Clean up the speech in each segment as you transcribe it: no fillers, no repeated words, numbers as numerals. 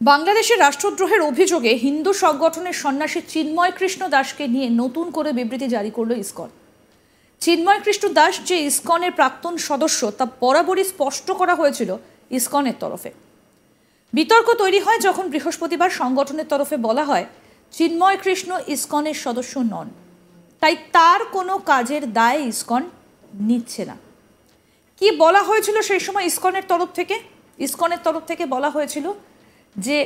বাংলাদেশের রাষ্ট্রদ্রোহের অভিযোগে হিন্দু সংগঠনের সন্ন্যাসী চিন্ময় কৃষ্ণ দাসকে নিয়ে নতুন করে বিবৃতি জারি করল ইসকন। চিন্ময় কৃষ্ণ দাস যে ইসকনের প্রাক্তন সদস্য তা বরাবরই স্পষ্ট করা হয়েছিল ইসকনের তরফে। বিতর্ক তৈরি হয় যখন বৃহস্পতিবার সংগঠনের তরফে বলা হয় চিন্ময় কৃষ্ণ ইসকনের সদস্য নন, তাই তার কোনো কাজের দায় ইসকন নিচ্ছে না। কি বলা হয়েছিল সেই সময় ইসকনের তরফ থেকে বলা হয়েছিল যে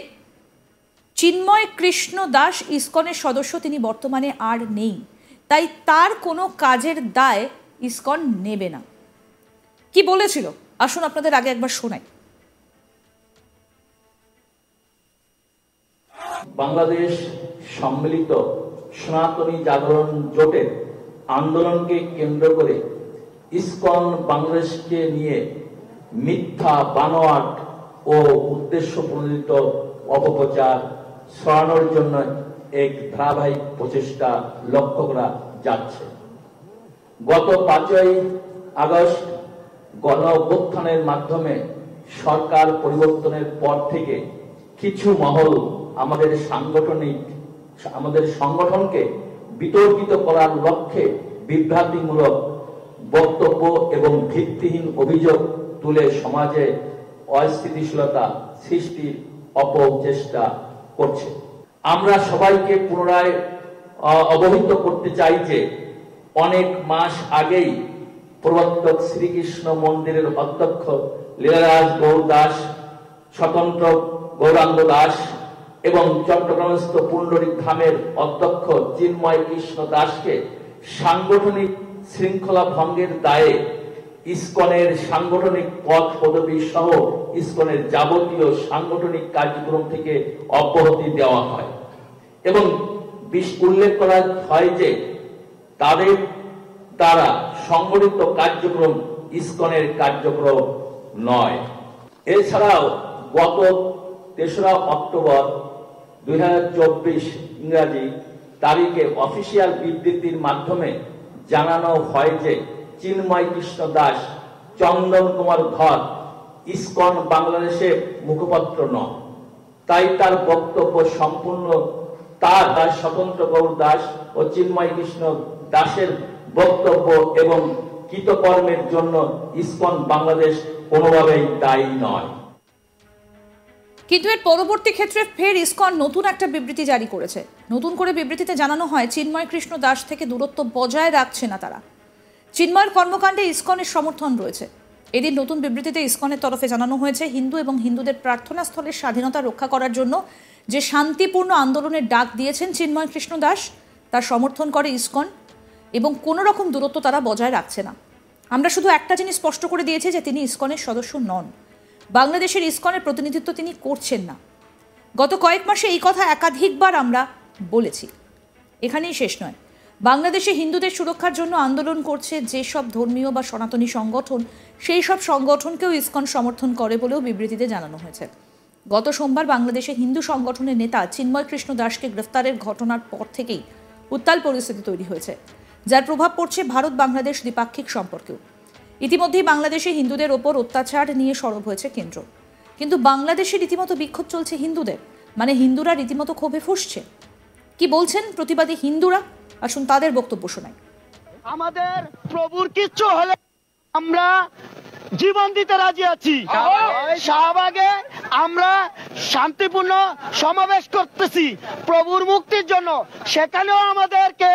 চিন্ময় কৃষ্ণ দাস ইসকনের সদস্য, তিনি বর্তমানে আর নেই, তাই তার কোনো কাজের দায় ইসকন নেবে না। কি বলেছিল আসুন আপনাদের আগে একবার শোনাই। বাংলাদেশ সম্মিলিত সনাতনী জাগরণ জোটের আন্দোলনকে কেন্দ্র করে ইসকন বাংলাদেশকে নিয়ে মিথ্যা বানোয়াট ও উদ্দেশ্য প্রণোদিত অপপ্রচার ছড়ানোর জন্য এক ধারাবাহিক প্রচেষ্টা লক্ষ্য করা যাচ্ছে। গত 5ই আগস্ট গণ অভ্যুত্থানের মাধ্যমে সরকার পরিবর্তনের পর থেকে কিছু মহল আমাদের সংগঠনকে বিতর্কিত করার লক্ষ্যে বিভ্রান্তিমূলক বক্তব্য এবং ভিত্তিহীন অভিযোগ তুলে সমাজে অস্থিতিশীলতা সৃষ্টির অপচেষ্টা করছে। আমরা সবাইকে পুনরায় অবহিত করতে চাই যে অনেক মাস আগেই প্রবর্তক শ্রীকৃষ্ণ মন্দিরের অধ্যক্ষ লীলারাজ গৌর দাস, স্বতন্ত্র গৌরাঙ্গ দাস এবং চট্টগ্রামস্থ পুণ্ডরিক ধামের অধ্যক্ষ চিন্ময় কৃষ্ণ দাসকে সাংগঠনিক শৃঙ্খলা ভঙ্গের দায়ে ইসকনের সাংগঠনিক পদ পদবী সহ ইসকনের যাবতীয় সাংগঠনিক কার্যক্রম থেকে অব্যাহতি দেওয়া হয় এবং উল্লেখ করা হয় যে তাদের দ্বারা সংগঠিত কার্যক্রম ইসকনের কার্যক্রম নয়। এছাড়াও গত 3রা অক্টোবর 2024 ইংরাজি তারিখে অফিসিয়াল বিবৃতির মাধ্যমে জানানো হয় যে চিন্ময় কৃষ্ণ দাস, চন্দন কুমার ধর ইসকন বাংলাদেশের মুখপাত্র নন, তাই তার বক্তব্য সম্পূর্ণ তার স্বতন্ত্র গৌর দাস ও চিন্ময় কৃষ্ণ দাসের বক্তব্য এবং কৃতকর্মের জন্য ইসকন বাংলাদেশ কোনোভাবেই দায়ী নয়। কিন্তু এর পরবর্তী ক্ষেত্রে ফের ইসকন নতুন একটা বিবৃতি জারি করেছে। নতুন করে বিবৃতিতে জানানো হয় চিন্ময় কৃষ্ণ দাস থেকে দূরত্ব বজায় রাখছে না তারা। চিন্ময়ের কর্মকাণ্ডে ইসকনের সমর্থন রয়েছে। এদিন নতুন বিবৃতিতে ইসকনের তরফে জানানো হয়েছে হিন্দু এবং হিন্দুদের প্রার্থনা স্থলের স্বাধীনতা রক্ষা করার জন্য যে শান্তিপূর্ণ আন্দোলনের ডাক দিয়েছেন চিন্ময় কৃষ্ণ দাস, তার সমর্থন করে ইসকন এবং কোনো রকম দূরত্ব তারা বজায় রাখছে না। আমরা শুধু একটা জিনিস স্পষ্ট করে দিয়েছি যে তিনি ইসকনের সদস্য নন, বাংলাদেশের ইসকনের প্রতিনিধিত্ব তিনি করছেন না। গত কয়েক মাসে এই কথা একাধিকবার আমরা বলেছি। এখানেই শেষ নয়, বাংলাদেশে হিন্দুদের সুরক্ষার জন্য আন্দোলন করছে যেসব ধর্মীয় বা সনাতনী সংগঠন, সেই সব সংগঠনকেও ইসকন সমর্থন করে বলেও বিবৃতিতে জানানো হয়েছে। গত সোমবার বাংলাদেশে হিন্দু সংগঠনের নেতা চিন্ময় কৃষ্ণ দাসকে গ্রেফতারের ঘটনার পর থেকেই উত্তাল পরিস্থিতি তৈরি হয়েছে, যার প্রভাব পড়ছে ভারত বাংলাদেশ দ্বিপাক্ষিক সম্পর্কেও। ইতিমধ্যেই বাংলাদেশে হিন্দুদের ওপর অত্যাচার নিয়ে সরব হয়েছে কেন্দ্র, কিন্তু বাংলাদেশে রীতিমতো বিক্ষোভ চলছে হিন্দুদের, মানে হিন্দুরা রীতিমতো ক্ষোভে ফুঁসছে। কি বলছেন প্রতিবাদী হিন্দুরা, আসুন তাদের বক্তব্য শোনাই। আমাদের প্রভুর কিচ্ছু হলে আমরা জীবন দিতে রাজি আছি। শাহবাগে আমরা শান্তিপূর্ণ সমাবেশ করতেছি প্রভুর মুক্তির জন্য, সেখানেও আমাদেরকে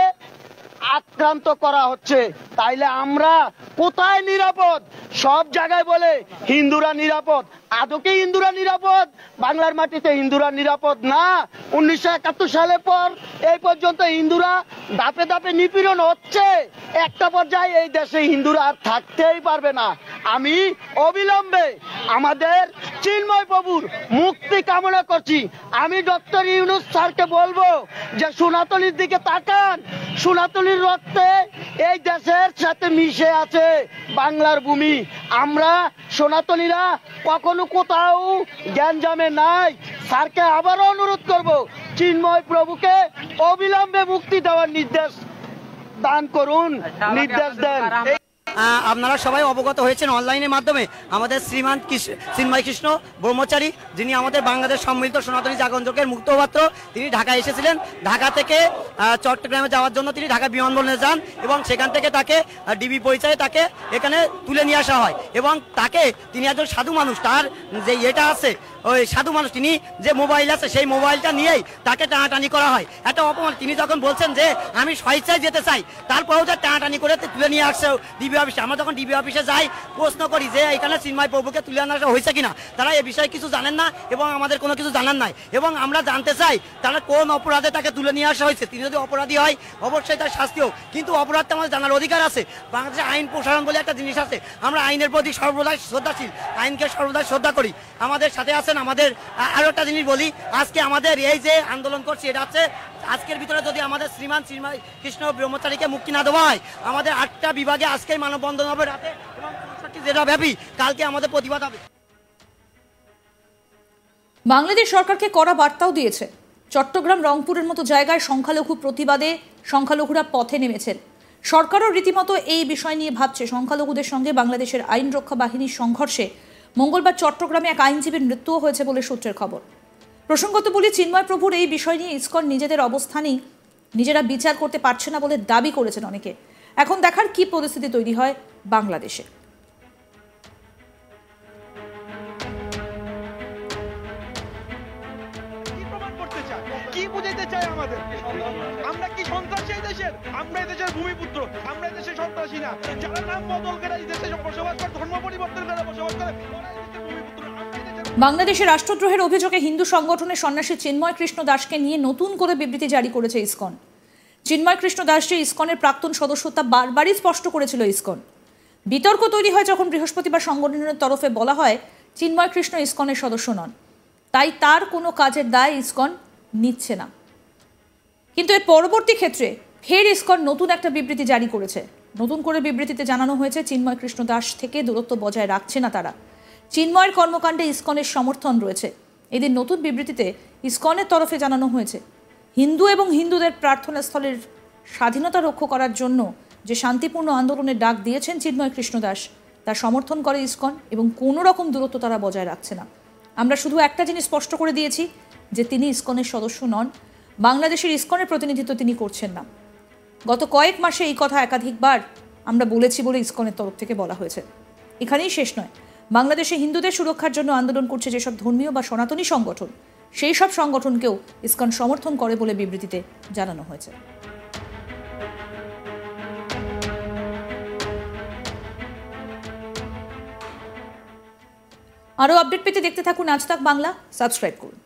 আক্রান্ত করা হচ্ছে। তাইলে আমরা কোথায় নিরাপদ? সব জায়গায় বলে হিন্দুরা নিরাপদ, আদৌ কি হিন্দুরা নিরাপদ? বাংলার মাটিতে হিন্দুরা নিরাপদ না। 1971 সালের পর এই পর্যন্ত হিন্দুরা ধাপে ধাপে নিপীড়ন হচ্ছে। একটা পর্যায়ে এই দেশে হিন্দুরা আর থাকতেই পারবে না। আমি অবিলম্বে আমাদের চিন্ময় প্রভুর মুক্তি কামনা করছি। আমি ডক্টর ইউনূস স্যারকে বলবো যে সনাতনীর দিকে তাকান। সনাতনীর রক্তে এই দেশের সাথে মিশে আছে বাংলার ভূমি। আমরা সনাতনীরা কখনো কোথাও গ্যাঞ্জামে নাই। স্যারকে আবারও অনুরোধ করব, চিন্ময় প্রভুকে অবিলম্বে মুক্তি দেওয়ার নির্দেশ দান করুন, নির্দেশ দেন। আপনারা সবাই অবগত হয়েছেন অনলাইনের মাধ্যমে আমাদের শ্রীমান চিন্ময় কৃষ্ণ ব্রহ্মচারী, যিনি আমাদের বাংলাদেশ সম্মিলিত সনাতনী জাগরণ জোটের মুখপাত্র, তিনি ঢাকায় এসেছিলেন। ঢাকা থেকে চট্টগ্রামে যাওয়ার জন্য তিনি ঢাকা বিমানবন্দরে যান এবং সেখান থেকে তাকে ডিবি পরিচয়ে তাকে এখানে তুলে নিয়ে আসা হয় এবং তিনি একজন সাধু মানুষ, তার যে এটা আছে ওই সাধু মানুষ, তিনি যে মোবাইল আছে সেই মোবাইলটা নিয়েই তাকে টানাটানি করা হয়। একটা অপমান। তিনি যখন বলছেন যে আমি স্বেচ্ছায় যেতে চাই, তারপরেও যে টানাটানি করে তুলে নিয়ে আসছে ডিবি অফিসে। আমরা যখন ডিবি অফিসে যাই, প্রশ্ন করি যে এখানে চিন্ময় প্রভুকে তুলে আনা হয়েছে কিনা, তারা এ বিষয়ে কিছু জানেন না এবং আমাদের কোনো কিছু জানান নাই। এবং আমরা জানতে চাই তারা কোন অপরাধে তাকে তুলে নিয়ে আসা হয়েছে। তিনি যদি অপরাধী হয় অবশ্যই তার শাস্তি হোক, কিন্তু অপরাধটা আমাদের জানার অধিকার আছে। বাংলাদেশে আইন প্রসারণ বলে একটা জিনিস আছে, আমরা আইনের প্রতি সর্বদাই শ্রদ্ধাশীল, আইনকে সর্বদাই শ্রদ্ধা করি। আমাদের সাথে আছেন আমাদের আরো একটা জিনিস বলি, আজকে আমাদের এই যে আন্দোলন করছি এটা হচ্ছে আজকের ভিতরে যদি আমাদের শ্রীমান চিন্ময় কৃষ্ণ ব্রহ্মচারীকে মুক্তি না দেওয়া হয়, আমাদের 8টা বিভাগে আজকেই মানববন্ধন হবে রাতে এবং 65 জেলা ব্যাপী কালকে আমাদের প্রতিবাদ হবে। বাংলাদেশ সরকারকে কড়া বার্তাও দিয়েছে। চট্টগ্রাম, রংপুরের মতো জায়গায় সংখ্যালঘু প্রতিবাদে সংখ্যালঘুরা পথে নেমেছেন। সরকারও রীতিমতো এই বিষয় নিয়ে ভাবছে। সংখ্যালঘুদের সঙ্গে বাংলাদেশের আইন রক্ষা বাহিনীর সংঘর্ষে মঙ্গলবার চট্টগ্রামে এক আইনজীবীর মৃত্যুও হয়েছে বলে সূত্রের খবর। প্রসঙ্গত বলি, চিন্ময় প্রভুর এই বিষয় নিয়ে ইসকন নিজেদের অবস্থানই নিজেরা বিচার করতে পারছে না বলে দাবি করেছেন অনেকে। এখন দেখার কি পরিস্থিতি তৈরি হয় বাংলাদেশে। কি বুঝাইতে চাই আমাদের? আমরা কি সন্ত্রাসী দেশের? আমরা এই দেশের ভূমিপুত্র, আমরা এই দেশের সন্ত্রাসী না। যারা নাম বদল করে এই দেশে বসবাস করে, ধর্ম পরিবর্তন করে বসবাস করে, ওরা এই দেশের ভূমিপুত্র। বাংলাদেশের রাষ্ট্রদ্রোহের অভিযোগে হিন্দু সংগঠনের সন্ন্যাসী চিন্ময় কৃষ্ণ দাসকে নিয়ে নতুন করে বিবৃতি জারি করেছে ইসকন। চিন্ময় কৃষ্ণ দাস যে ইসকনের প্রাক্তন সদস্য তা বারবারই স্পষ্ট করেছিল ইসকন। বিতর্ক তৈরি হয় যখন বৃহস্পতিবার সংগঠনের তরফে বলা হয় চিন্ময় কৃষ্ণ ইসকনের সদস্য নন, তাই তার কোনো কাজের দায় ইসকন নিচ্ছে না। কিন্তু এর পরবর্তী ক্ষেত্রে ফের ইসকন নতুন একটা বিবৃতি জারি করেছে। নতুন করে বিবৃতিতে জানানো হয়েছে চিন্ময় কৃষ্ণ দাস থেকে দূরত্ব বজায় রাখছে না তারা। চিন্ময়ের কর্মকাণ্ডে ইসকনের সমর্থন রয়েছে। এদিন নতুন বিবৃতিতে ইসকনের তরফে জানানো হয়েছে হিন্দু এবং হিন্দুদের প্রার্থনাস্থলের স্বাধীনতা রক্ষা করার জন্য যে শান্তিপূর্ণ আন্দোলনের ডাক দিয়েছেন চিন্ময় কৃষ্ণ দাস, তা সমর্থন করে ইসকন এবং কোনো রকম দূরত্ব তারা বজায় রাখছে না। আমরা শুধু একটা জিনিস স্পষ্ট করে দিয়েছি যে তিনি ইসকনের সদস্য নন, বাংলাদেশের ইসকনের প্রতিনিধিত্ব তিনি করছেন না। গত কয়েক মাসে এই কথা একাধিকবার আমরা বলেছি বলে ইসকনের তরফ থেকে বলা হয়েছে। এখানেই শেষ নয়, বাংলাদেশে হিন্দুদের সুরক্ষার জন্য আন্দোলন করছে যেসব ধর্মীয় বা সনাতনী সংগঠন, সেই সব সংগঠনকেও ইসকন সমর্থন করে বলে বিবৃতিতে জানানো হয়েছে। আরও আপডেট পেতে দেখতে থাকুন আজ তাক বাংলা, সাবস্ক্রাইব করুন।